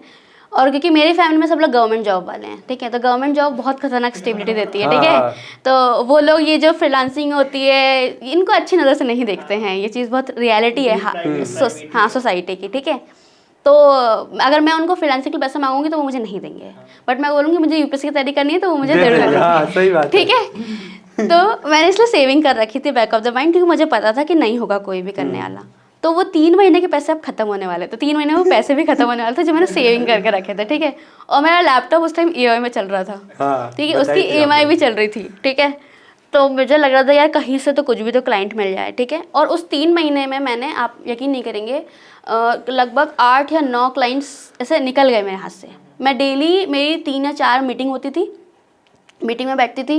और क्योंकि मेरी फैमिली में सब लोग गवर्नमेंट जॉब वाले हैं, ठीक है, तो गवर्नमेंट जॉब बहुत खतरनाक स्टेबिलिटी देती है, ठीक है। तो वो लोग ये जो फ्रीलांसिंग होती है इनको अच्छी नज़र से नहीं देखते हैं, ये चीज़ बहुत रियलिटी है हाँ सोसाइटी की, ठीक है। तो अगर मैं उनको फ्रीलांसिंग के पैसे मांगूंगी तो वो मुझे नहीं देंगे, बट मैं बोलूँगी मुझे यूपीएससी की तैयारी करनी है तो वो मुझे जरूर देंगे, ठीक है। तो मैंने इसलिए सेविंग कर रखी थी बैक ऑफ द माइंड, क्योंकि मुझे पता था कि नहीं होगा कोई भी करने वाला। तो वो 3 महीने के पैसे अब खत्म होने वाले थे, 3 महीने में वो पैसे भी खत्म होने वाले थे जो मैंने सेविंग करके रखे थे, ठीक है। और मेरा लैपटॉप उस टाइम EMI में चल रहा था, ठीक है, उसकी EMI भी चल रही थी, ठीक है। तो मुझे लग रहा था यार कहीं से तो कुछ भी तो क्लाइंट मिल जाए, ठीक है। और उस 3 महीने में मैंने, आप यकीन नहीं करेंगे, लगभग 8 या 9 क्लाइंट्स ऐसे निकल गए मेरे हाथ से। मैं डेली, मेरी 3 या 4 मीटिंग होती थी, मीटिंग में बैठती थी,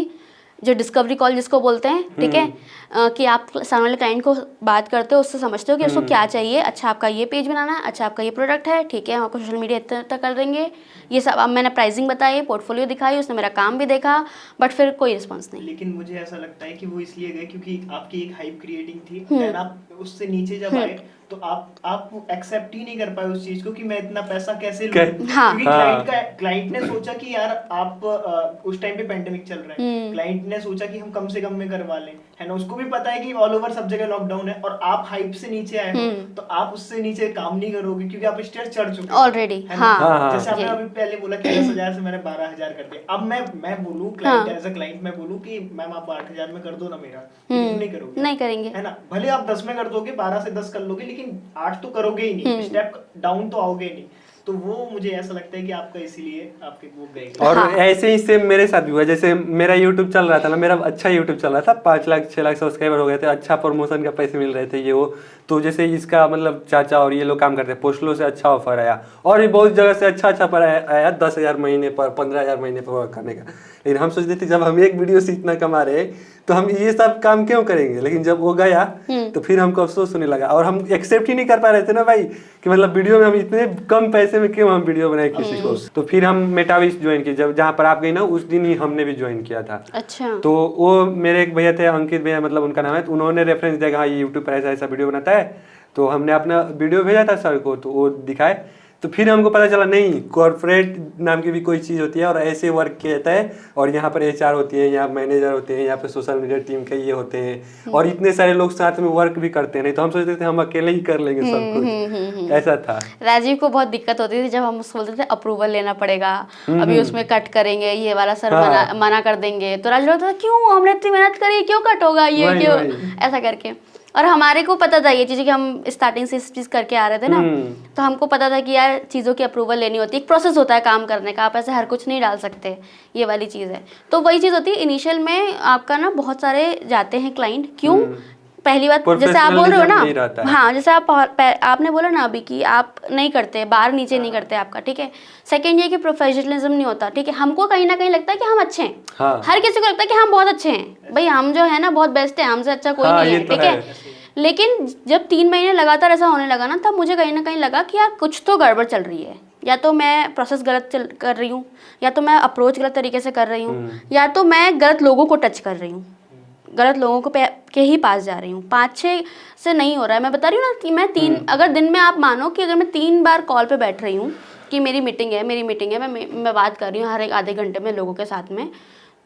जो डिस्कवरी कॉल जिसको बोलते हैं, ठीक है, कि आप सामने वाले क्लाइंट को बात करते हो, उससे समझते हो कि उसको क्या चाहिए। अच्छा आपका ये पेज बनाना है, अच्छा आपका ये प्रोडक्ट है, ठीक है, हम आपको सोशल मीडिया इतना कर देंगे, ये सब। अब मैंने प्राइसिंग बताई, पोर्टफोलियो दिखाई, उसने मेरा काम भी देखा, बट फिर कोई रिस्पॉन्स नहीं। लेकिन मुझे ऐसा लगता है कि वो इसलिए गए क्योंकि आपकी एक हाइप क्रिएटिंग थी, एंड आप उससे नीचे जब आए तो आप एक्सेप्ट ही नहीं कर पाए उस चीज को कि मैं इतना पैसा कैसे लूं। हाँ। क्योंकि क्लाइंट ने सोचा कि यार आप उस टाइम पे पेंडेमिक चल रहा है, क्लाइंट ने सोचा कि हम कम से कम में करवा लें, है ना। उसको भी पता है कि ऑल ओवर सब जगह लॉकडाउन है, और आप हाइप से नीचे आए हो तो आप उससे नीचे काम नहीं करोगे क्योंकि आप स्टेज चढ़ चुके हो ऑलरेडी। हाँ, जैसे आपने अभी पहले बोला कि 10,000 से मैंने 12,000 कर दिया। अब मैं बोलूं क्लाइंट एज अ क्लाइंट, मैं बोलूं कि मैम आप 8,000 में कर दो ना मेरा, नहीं करोगे, नहीं करेंगे, है ना। भले आप 10 में कर दोगे, 12 से 10 कर लोगे, लेकिन 8 तो करोगे ही नहीं, स्टेप डाउन तो आओगे ही नहीं। तो वो मुझे ऐसा लगता है कि आपका इसीलिए आपके वो गए। और ऐसे ही सेम मेरे साथ भी हुआ। जैसे मेरा YouTube चल रहा था ना, मेरा अच्छा YouTube चल रहा था, 5 लाख 6 लाख सब्सक्राइबर हो गए थे, अच्छा प्रमोशन का पैसे मिल रहे थे ये वो। तो जैसे इसका मतलब चाचा और ये लोग काम करते हैं, पोस्टलो से अच्छा ऑफर आया, और भी बहुत जगह से अच्छा पर आया 10,000 महीने पर, 15,000 महीने पर वर्क करने का। लेकिन हम सोचते थे जब हम एक वीडियो से इतना कमा रहे तो हम ये सब काम क्यों करेंगे। लेकिन जब वो गया तो फिर हमको अफसोस होने लगा, और हम एक्सेप्ट ही नहीं कर पा रहे थे ना भाई कि मतलब वीडियो में हम इतने कम पैसे में क्यों हम वीडियो बनाए किसी को। तो फिर हम मेटाविस ज्वाइन किए, जब जहाँ पर आप गई ना उस दिन ही हमने भी ज्वाइन किया था। अच्छा। तो वो मेरे एक भैया थे, अंकित भैया मतलब उनका नाम है, तो उन्होंने रेफरेंस दिया, हाँ ये यूट्यूब पर ऐसा ऐसा वीडियो बनाता है। तो हमने अपना वीडियो भेजा था सर को, तो वो दिखाए, तो फिर हमको पता चला नहीं, कॉर्पोरेट नाम की भी कोई चीज़ होती है और ऐसे वर्क किया जाता है, और यहाँ पर HR होती है, यहाँ मैनेजर होते हैं, यहाँ पे सोशल मीडिया टीम के ये होते हैं, और इतने सारे लोग साथ में वर्क भी करते हैं। नहीं तो हम सोचते थे हम अकेले ही कर लेंगे सब कुछ, ऐसा था। राजीव को बहुत दिक्कत होती थी जब हम उसको बोलते थे अप्रूवल लेना पड़ेगा, अभी उसमें कट करेंगे, ये वाला सर मना कर देंगे, तो राजीव बोलता था क्यों, हमने इतनी मेहनत करी, क्यों कट होगा ये, क्यों ऐसा करके। और हमारे को पता था ये चीज़ कि हम स्टार्टिंग से इस चीज़ करके आ रहे थे ना, तो हमको पता था कि यार चीज़ों की अप्रूवल लेनी होती है, एक प्रोसेस होता है काम करने का, आप ऐसे हर कुछ नहीं डाल सकते, ये वाली चीज़ है। तो वही चीज़ होती है इनिशियल में आपका ना, बहुत सारे जाते हैं क्लाइंट, क्यों, पहली बात जैसे आप बोल रहे हो ना, हाँ जैसे आपने बोला ना अभी कि आप नहीं करते, बाहर नीचे नहीं करते आपका, ठीक है। सेकंड ये कि प्रोफेशनलिज्म नहीं होता, ठीक है। हमको कहीं ना कहीं लगता है कि हम अच्छे हैं, हाँ। हर किसी को लगता है कि हम बहुत अच्छे हैं, भाई हम जो है ना बहुत बेस्ट है, हमसे अच्छा कोई नहीं है, ठीक है। लेकिन जब 3 महीने लगातार ऐसा होने लगा ना, तब मुझे कहीं ना कहीं लगा कि यार कुछ तो गड़बड़ चल रही है, या तो मैं प्रोसेस गलत कर रही हूँ, या तो मैं अप्रोच गलत तरीके से कर रही हूँ, या तो मैं गलत लोगों को टच कर रही हूँ, गलत लोगों को के ही पास जा रही हूँ। 5-6 से नहीं हो रहा है। मैं बता रही हूँ ना कि मैं 3 अगर दिन में आप मानो कि अगर मैं 3 बार कॉल पे बैठ रही हूँ कि मेरी मीटिंग है, मैं बात कर रही हूँ हर एक आधे घंटे में लोगों के साथ में,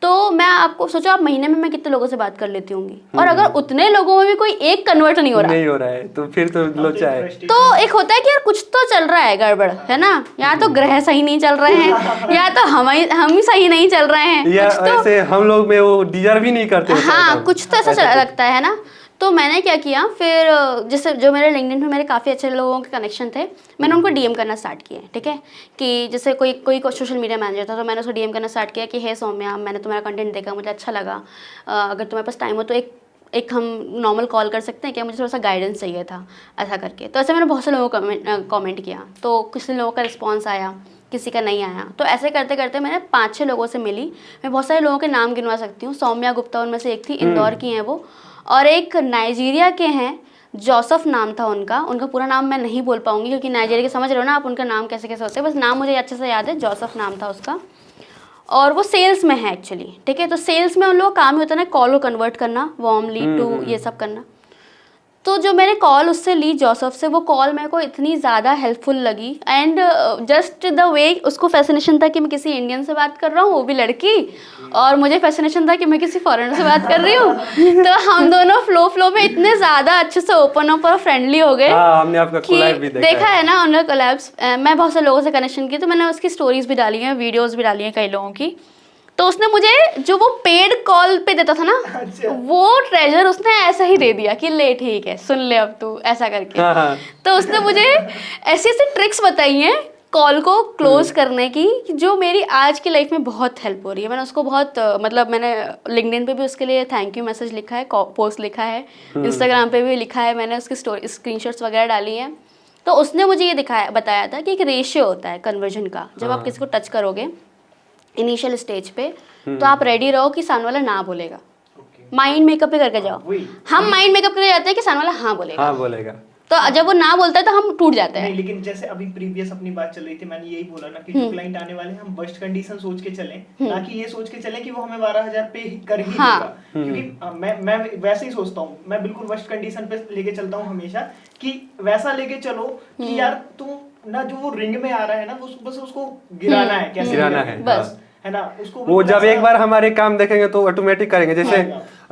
तो मैं आपको सोचो आप महीने में मैं कितने लोगों से बात कर लेती होंगी, और अगर उतने लोगों में भी कोई एक कन्वर्ट नहीं हो रहा है तो फिर तो लोचा है। तो एक होता है कि यार कुछ तो चल रहा है गड़बड़, है ना, या तो ग्रह सही नहीं चल रहे हैं, या तो हम ही सही नहीं चल रहे हैं, या ऐसे हम लोग में वो डिजर्व ही नहीं करते। हाँ कुछ तो ऐसा लगता है ना। तो मैंने क्या किया फिर, जैसे जो मेरे लिंक्डइन में मेरे काफ़ी अच्छे लोगों के कनेक्शन थे, मैंने उनको डीएम करना स्टार्ट किया, ठीक है। कि जैसे कोई सोशल मीडिया मैनेजर था, तो मैंने उसको डीएम करना स्टार्ट किया कि हे सौम्या, मैंने तुम्हारा कंटेंट देखा, मुझे अच्छा लगा, अगर तुम्हारे पास टाइम हो तो एक हम नॉर्मल कॉल कर सकते हैं क्या, मुझे थोड़ा सा गाइडेंस चाहिए था, ऐसा करके। तो ऐसे मैंने बहुत से लोगों को कमेंट किया, तो कुछ लोगों का रिस्पॉन्स आया, किसी का नहीं आया। तो ऐसे करते करते मैंने 5-6 लोगों से मिली। मैं बहुत सारे लोगों के नाम गिनवा सकती हूँ, सौम्या गुप्ता उनमें से एक थी, इंदौर की हैं वो, और एक नाइजीरिया के हैं, जोसेफ नाम था उनका पूरा नाम मैं नहीं बोल पाऊंगी क्योंकि नाइजीरिया के समझ रहे हो ना आप, उनका नाम कैसे कैसे होते हैं, बस नाम मुझे अच्छे से याद है, जोसेफ नाम था उसका, और वो सेल्स में है एक्चुअली, ठीक है। तो सेल्स में उन लोगों का काम ही होता है ना कॉल को कन्वर्ट करना, वार्म लीड टू ये सब करना। तो जो मैंने कॉल उससे ली जोसेफ से, वो कॉल मेरे को इतनी ज़्यादा हेल्पफुल लगी, एंड जस्ट द वे उसको फैसिनेशन था कि मैं किसी इंडियन से बात कर रहा हूँ, वो भी लड़की, और मुझे फैसिनेशन था कि मैं किसी फॉरेनर से बात कर रही हूँ। तो हम दोनों फ्लो में इतने ज़्यादा अच्छे से ओपन अप और फ्रेंडली हो गए। हमने आपका कोलैब भी देखा है ना उनका कोलैब्स। मैं बहुत से लोगों से कनेक्शन की, तो मैंने उसकी स्टोरीज भी डाली हैं, वीडियोज़ भी डाली हैं कई लोगों की। तो उसने मुझे जो वो पेड कॉल पे देता था ना, वो ट्रेजर उसने ऐसा ही दे दिया कि ले ठीक है सुन ले अब तू, ऐसा करके। तो उसने मुझे ऐसी ऐसी ट्रिक्स बताई हैं कॉल को क्लोज करने की, जो मेरी आज की लाइफ में बहुत हेल्प हो रही है। मैंने उसको बहुत मतलब मैंने लिंक्डइन पे भी उसके लिए थैंक यू मैसेज लिखा है, पोस्ट लिखा है, इंस्टाग्राम पे भी लिखा है, मैंने उसकी स्टोरी स्क्रीनशॉट्स वगैरह डाली हैं। तो उसने मुझे ये बताया था कि एक रेशियो होता है कन्वर्जन का, जब आप किसी को टच करोगे इनिशियल स्टेज पे, तो आप रेडी रहो कि सामने वाला ना बोलेगा, माइंड मेकअप भी करके जाओ। हम माइंड मेकअप करके जाते हैं कि सामने वाला हाँ बोलेगा, तो जब वो ना बोलता है तो हम टूट जाते हैं। नहीं, लेकिन जैसे अभी प्रीवियस अपनी बात चल रही थी, मैंने यही बोला ना कि जो क्लाइंट आने वाले हैं हम वर्स्ट कंडीशन सोच के चलें, ना कि ये सोच के चलें कि वो हमें 12,000 पे कर ही देगा। क्योंकि मैं वैसे ही सोचता हूँ, मैं बिल्कुल वर्स्ट कंडीशन पे लेके चलता हूँ हमेशा, कि वैसा लेके चलो कि यार तुम ना जो वो रिंग में आ रहा है ना, बस उसको गिराना है, कैसे गिराना है बस, है ना। उसको वो जब एक बार हमारे काम देखेंगे तो ऑटोमेटिक करेंगे।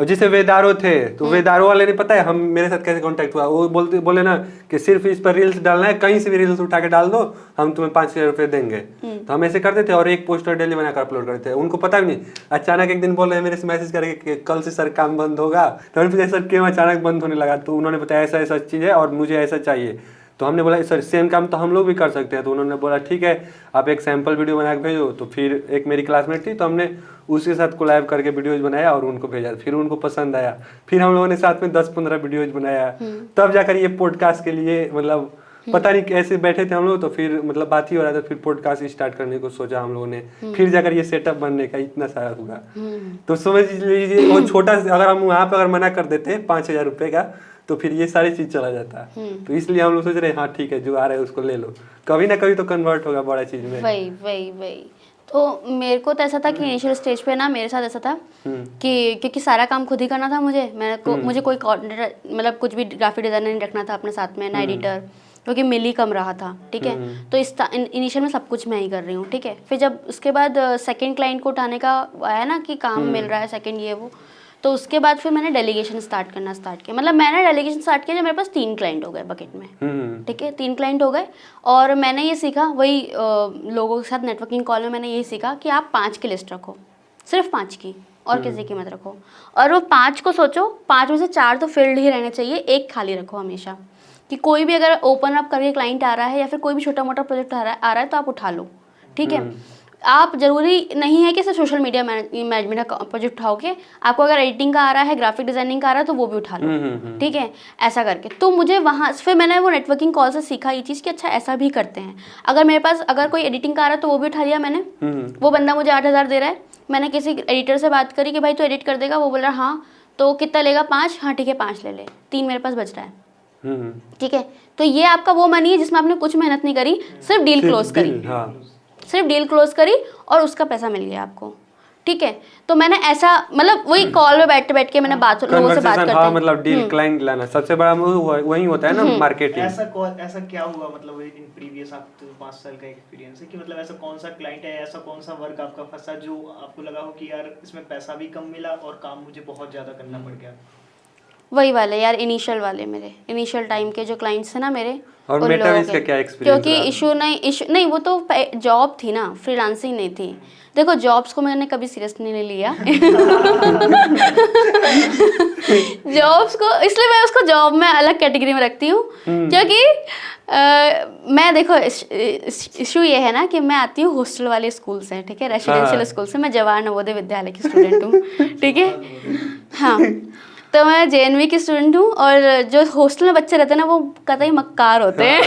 जैसे वेदारो थे, तो वेदारो वाले ने पता है हम मेरे साथ कैसे कांटेक्ट हुआ, वो बोले ना कि सिर्फ इस पर रील्स डालना है, कहीं से भी रील्स उठा के डाल दो, हम तुम्हें 5,000 रुपये देंगे। तो हम ऐसे करते थे और एक पोस्टर डेली बनाकर अपलोड करते थे। उनको पता भी नहीं, अचानक एक दिन बोल रहे मेरे से मैसेज करके कि कल से सर काम बंद होगा। तो हमने पूछा सर क्यों अचानक बंद होने लगा, तो उन्होंने बताया ऐसा ऐसा चीज़ है और मुझे ऐसा चाहिए। तो हमने बोला सर सेम काम तो हम लोग भी कर सकते हैं। तो उन्होंने बोला ठीक है आप एक सैम्पल वीडियो बना के भेजो। तो फिर एक मेरी क्लासमेट थी, तो हमने उसके साथ कोलैब करके वीडियोज बनाया और उनको भेजा, फिर उनको पसंद आया। फिर हम लोगों ने साथ में 10-15 वीडियोज बनाया, तब जाकर ये पॉडकास्ट के लिए मतलब पता नहीं कैसे बैठे थे हम लोग, तो फिर मतलब बात ही हो रहा था, फिर पॉडकास्ट स्टार्ट करने को सोचा हम लोगों ने। फिर जाकर ये सेटअप बनने का इतना सारा हुआ। तो समझ लीजिए वो छोटा, अगर हम वहाँ पर अगर मना कर देते 5,000 रुपये का, तो फिर ये सारी चीज चला जाता। तो इसलिए हम लोग सोच रहे हैं हाँ ठीक है जो आ रहा है उसको ले लो, कभी ना कभी तो कन्वर्ट होगा बड़ा चीज में। वही तो मेरे को तो ऐसा था कि इनिशियल स्टेज पे ना मेरे साथ ऐसा था कि क्योंकि सारा काम खुद ही करना था मुझे कोई मतलब कुछ भी ग्राफिक डिजाइनर नहीं रखना था अपने साथ में, ना एडिटर, क्योंकि मिल ही कम रहा था, ठीक है। तो इनिशियल में सब कुछ मैं ही कर रही हूँ, ठीक है। फिर जब उसके बाद सेकंड क्लाइंट को उठाने का आया ना कि काम मिल रहा है सेकंड ये वो, तो उसके बाद फिर मैंने डेलीगेशन स्टार्ट किया। मतलब मैंने डेलीगेशन स्टार्ट किया जब मेरे पास 3 क्लाइंट हो गए बकेट में, ठीक है। 3 क्लाइंट हो गए और मैंने ये सीखा, वही लोगों के साथ नेटवर्किंग कॉल में मैंने ये सीखा कि आप 5 की लिस्ट रखो, सिर्फ 5 की, और किसी की मत रखो। और वो 5 को सोचो, 5 में से 4 तो फील्ड ही रहने चाहिए, 1 खाली रखो हमेशा, कि कोई भी अगर ओपन अप करके क्लाइंट आ रहा है या फिर कोई भी छोटा मोटा प्रोजेक्ट आ रहा है तो आप उठा लो, ठीक है। आप जरूरी नहीं है कि सिर्फ सोशल मीडिया मैनेजमेंट का प्रोजेक्ट उठाओगे, आपको अगर एडिटिंग का आ रहा है, ग्राफिक डिजाइनिंग का आ रहा है तो वो भी उठा लो, ठीक है। ऐसा करके तो मुझे वहाँ फिर मैंने वो नेटवर्किंग कॉल से सीखा ये चीज़ कि अच्छा ऐसा भी करते हैं। अगर मेरे पास अगर कोई एडिटिंग का आ रहा है तो वो भी उठा लिया मैंने। वो बंदा मुझे 8,000 दे रहा है, मैंने किसी एडिटर से बात करी कि भाई तू एडिट कर देगा, वो बोल रहा हाँ, तो कितना लेगा, 5, हाँ ठीक है 5 ले ले, 3 मेरे पास बच रहा है, ठीक है। तो ये आपका वो मनी है जिसमें आपने कुछ मेहनत नहीं करी, सिर्फ डील क्लोज करी, सिर्फ डील क्लोज करी और उसका पैसा मिल गया आपको, ठीक है। तो मैंने ऐसा मतलब वही कॉल में बैठ के मैंने लोगों से बात करते हैं, मतलब डील क्लाइंट लाना सबसे बड़ा वही होता है ना मार्केटिंग। ऐसा क्या हुआ मतलब इन प्रीवियस आप 5 साल का एक्सपीरियंस है कि मतलब ऐसा कौन सा क्लाइंट है, ऐसा कौन सा वर्क आपका फंसा जो आपको लगा हो कि यार इसमें पैसा भी कम मिला और काम मुझे बहुत ज्यादा करना पड़ गया? वही वाले यार, इनिशियल वाले, मेरे इनिशियल टाइम के जो क्लाइंट्स थे ना मेरे, और मेटावर्स का क्या एक्सपीरियंस? क्योंकि इशू नहीं, वो तो जॉब थी ना, फ्रीलांसिंग नहीं थी। देखो जॉब्स को मैंने कभी सीरियस नहीं लिया जॉब्स को, इसलिए मैं उसको जॉब में अलग कैटेगरी में रखती हूँ, क्योंकि मैं देखो इशू ये है ना कि मैं आती हूँ हॉस्टल वाले स्कूल से, ठीक है, रेसिडेंशियल स्कूल से। मैं जवाहर नवोदय विद्यालय की स्टूडेंट हूँ, ठीक है। हाँ, तो मैं जेएनवी की स्टूडेंट हूँ, और जो हॉस्टल में बच्चे रहते हैं ना वो कतई मक्कार होते हैं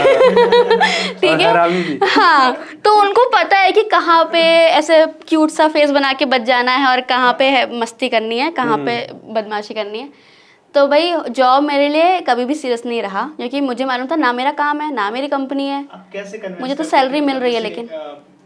ठीक है। हाँ, तो उनको पता है कि कहाँ पे ऐसे क्यूट सा फेस बना के बच जाना है और कहाँ पे मस्ती करनी है, कहाँ पे बदमाशी करनी है। तो भाई जॉब मेरे लिए कभी भी सीरियस नहीं रहा, क्योंकि मुझे मालूम था ना मेरा काम है ना मेरी कंपनी है। कैसे मुझे तो सैलरी मिल रही है, लेकिन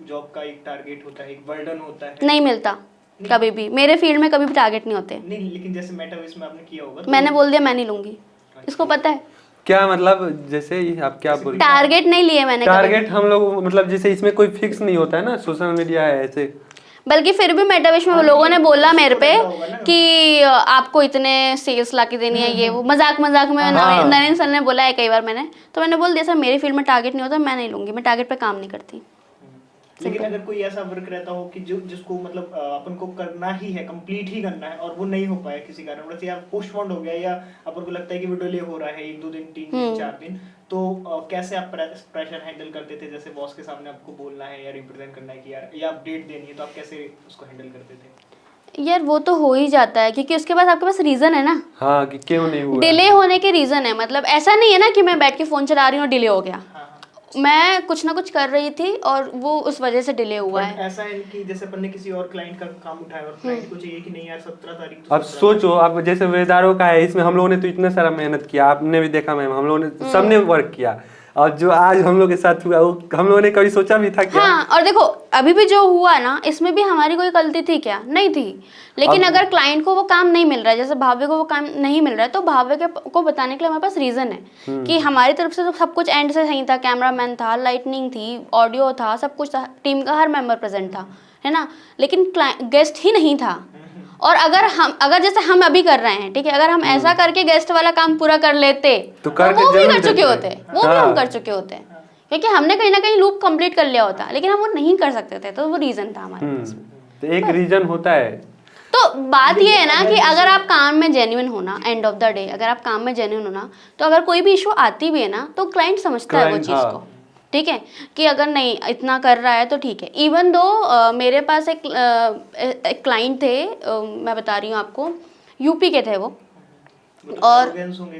जॉब का एक टारगेट होता है, एक बर्डन होता है, नहीं मिलता कभी भी। मेरे फील्ड में कभी भी टारगेट नहीं होते। नहीं, लेकिन जैसे मेटावर्स में आपने किया होगा तो मैंने बोल दिया मैं नहीं लूंगी, इसको पता है क्या मतलब। जैसे आप क्या बोल, टारगेट नहीं लिए मैंने। टारगेट हम लोग मतलब जैसे इसमें कोई फिक्स नहीं होता है ना, सोशल मीडिया है ऐसे। बल्कि फिर भी मेटावर्स में लोगों ने बोला मेरे पे कि आपको इतने सेल्स लाके देनी है, ये वो मजाक में नरेंद्र सर ने बोला है कई बार मैंने, तो मैंने बोल दिया सर मेरे फील्ड में टारगेट नहीं होता, मैं नहीं लूंगी, मैं टारगेट पे काम नहीं करती। लेकिन अगर कोई ऐसा वर्क रहता हो कि जिसको मतलब अपन को करना ही है, कंप्लीट ही करना है, और वो नहीं हो पाया किसी कारण से, या पोस्टपोन्ड हो गया, या अपन को लगता है कि वो डिले हो रहा है 1-2 दिन, 3 दिन, 4 दिन, तो कैसे आप प्रेशर हैंडल करते थे? जैसे बॉस के सामने आपको बोलना है या रिप्रेजेंट करना है कि यार या अपडेट देनी है, तो आप कैसे उसको हैंडल करते थे? यार वो तो हो ही जाता है, क्योंकि उसके बाद आपके पास रीजन है ना। हाँ, कि क्यों नहीं हुआ। डिले होने के रीजन है, मतलब ऐसा नहीं है ना कि मैं बैठ के फोन चला रही हूँ और डिले हो गया। मैं कुछ ना कुछ कर रही थी और वो उस वजह से डिले हुआ है। ऐसा है कि जैसे अपन ने किसी और क्लाइंट का काम उठाया और क्लाइंट को चाहिए कि नहीं यार 17 तारीख तो अब सोचो आप, जैसे वेदारों का है, इसमें हम लोगों ने तो इतना सारा मेहनत किया, आपने भी देखा मैम, हम लोगों ने सबने वर्क किया, और जो आज हम लोग के साथ हुआ वो हम लोगों ने कभी सोचा भी था क्या? हाँ, और देखो अभी भी जो हुआ ना, इसमें भी हमारी कोई गलती थी क्या? नहीं थी। लेकिन अगर क्लाइंट को वो काम नहीं मिल रहा है, जैसे भाव्य को वो काम नहीं मिल रहा है, तो भाव्य को बताने के लिए हमारे पास रीजन है कि हमारी तरफ से तो सब कुछ एंड से सही था, कैमरामैन था, लाइटनिंग थी, ऑडियो था, सब कुछ था, टीम का हर मेंबर प्रेजेंट था, है ना। लेकिन गेस्ट ही नहीं था। और अगर जैसे हम अभी कर रहे हैं, ठीक है, अगर हम ऐसा करके गेस्ट वाला काम पूरा कर लेते तो वो भी कर चुके होते, वो भी हम कर चुके होते, क्योंकि हमने कहीं ना कहीं लूप कंप्लीट कर लिया होता, लेकिन हम वो नहीं कर सकते थे, तो वो रीजन था हमारे पास। तो एक रीजन होता है। तो बात ये है ना कि अगर आप काम में जेन्युइन होना, एंड ऑफ द डे अगर आप काम में जेन्युइन होना, तो अगर कोई भी इशू आती भी है ना, तो क्लाइंट समझता है वो चीज़ को, ठीक है, कि अगर नहीं इतना कर रहा है तो ठीक है। इवन दो मेरे पास एक क्लाइंट थे, मैं बता रही हूँ आपको, यूपी के थे वो, और एरोगेंट होंगे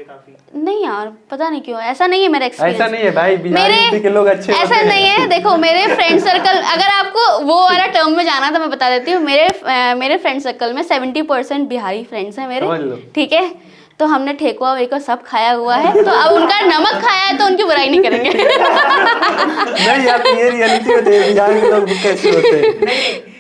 काफी। नहीं यार, पता नहीं क्यों, ऐसा नहीं है मेरा एक्सपीरियंस। ऐसा नहीं है भाई, बिहार के लोग अच्छे ऐसा नहीं है। देखो मेरे फ्रेंड सर्कल, अगर आपको वो वाला टर्म में जाना तो मैं बता देती हूँ, मेरे फ्रेंड सर्कल में 70% बिहारी फ्रेंड्स हैं मेरे, ठीक है। तो हमने ठेकुआ वेकुआ सब खाया हुआ है, तो अब उनका नमक खाया है तो उनकी बुराई नहीं करेंगे नहीं यार, ये रियलिटी होती है, बिहार के लोग कैसे होते हैं,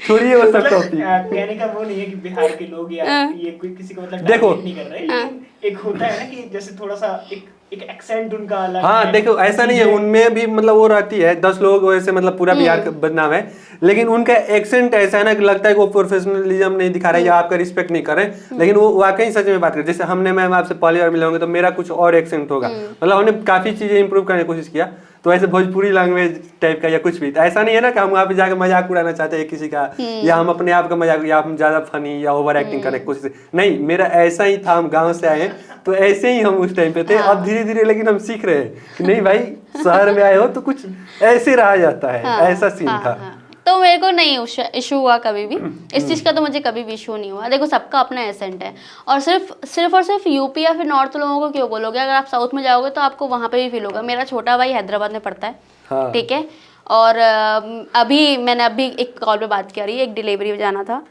थोड़ी हो सकता होती है। कहने का वो नहीं है कि बिहार के लोग या ये कोई किसी को मतलब देखो नहीं कर रहे, लेकिन एक होता है ना कि जैसे थोड़ा सा एक एक एक्सेंट उनका अलग हाँ है। देखो ऐसा नहीं है, उनमें भी मतलब वो रहती है 10 लोग वैसे मतलब पूरा बिहार का बदनाम है, लेकिन उनका एक्सेंट ऐसा है ना कि लगता है कि वो प्रोफेशनलिज्म नहीं दिखा रहे या आपका रिस्पेक्ट नहीं कर रहे, लेकिन वो वाकई सच में बात कर। जैसे हमने मैम आपसे पहली बार मिले होंगे तो मेरा कुछ और एक्सेंट होगा, मतलब हमने काफी चीजें इंप्रूव करने की कोशिश किया। तो ऐसे भोजपुरी लैंग्वेज टाइप का या कुछ भी ऐसा नहीं है ना कि हम वहाँ पे जाकर मजाक उड़ाना चाहते हैं किसी का, या हम अपने आप का मजाक, या हम ज्यादा फनी या ओवर एक्टिंग करने की कोशिश नहीं, मेरा ऐसा ही था। हम गाँव से आए हैं तो ऐसे ही हम उस टाइम पे थे। अब धीरे धीरे लेकिन हम सीख रहे हैं कि नहीं भाई शहर में आए हो तो कुछ ऐसे रहा जाता है, ऐसा सीन था। तो मेरे को नहीं इशू हुआ कभी भी, इस चीज़ का तो मुझे कभी भी इशू नहीं हुआ। देखो सबका अपना एसेंट है, और सिर्फ यूपी या फिर नॉर्थ लोगों को क्यों बोलोगे, अगर आप साउथ में जाओगे तो आपको वहाँ पे भी फील होगा। मेरा छोटा भाई हैदराबाद में पढ़ता है, ठीक है, और मैंने एक कॉल पे बात करी, एक डिलीवरी जाना था,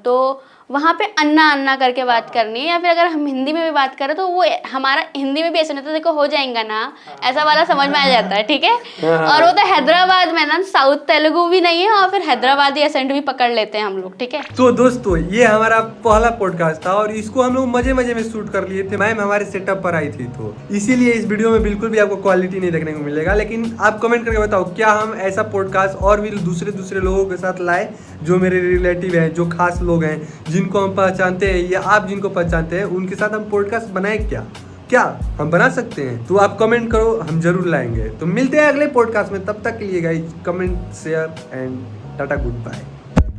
तो वहाँ पे अन्ना अन्ना करके बात करनी है, या फिर अगर हम हिंदी में भी बात करें तो वो हमारा हिंदी में भी ऐसा नहीं होता, देखो हो जाएगा ना, ऐसा वाला समझ में आ जाता है, ठीक है। और वो तो हैदराबाद में ना साउथ तेलुगु भी नहीं है, और फिर हैदराबादी एसेंट भी पकड़ लेते हैं हम लोग, ठीक है। तो दोस्तों ये हमारा पहला पॉडकास्ट था और इसको हम लोग मजे मजे में शूट कर लिए थे। मैम हमारे सेटअप पर आई थी, तो इसीलिए इस वीडियो में बिल्कुल भी आपको क्वालिटी नहीं देखने को मिलेगा। लेकिन आप कमेंट करके बताओ क्या हम ऐसा पॉडकास्ट और भी दूसरे लोगों के साथ लाए जो मेरे रिलेटिव हैं, जो खास लोग हैं, जिनको हम पहचानते हैं, या आप जिनको पहचानते हैं, उनके साथ हम पॉडकास्ट बनाए क्या हम बना सकते हैं? तो आप कमेंट करो, हम जरूर लाएंगे। तो मिलते हैं अगले पॉडकास्ट में, तब तक के लिए guys comment share and tata good bye.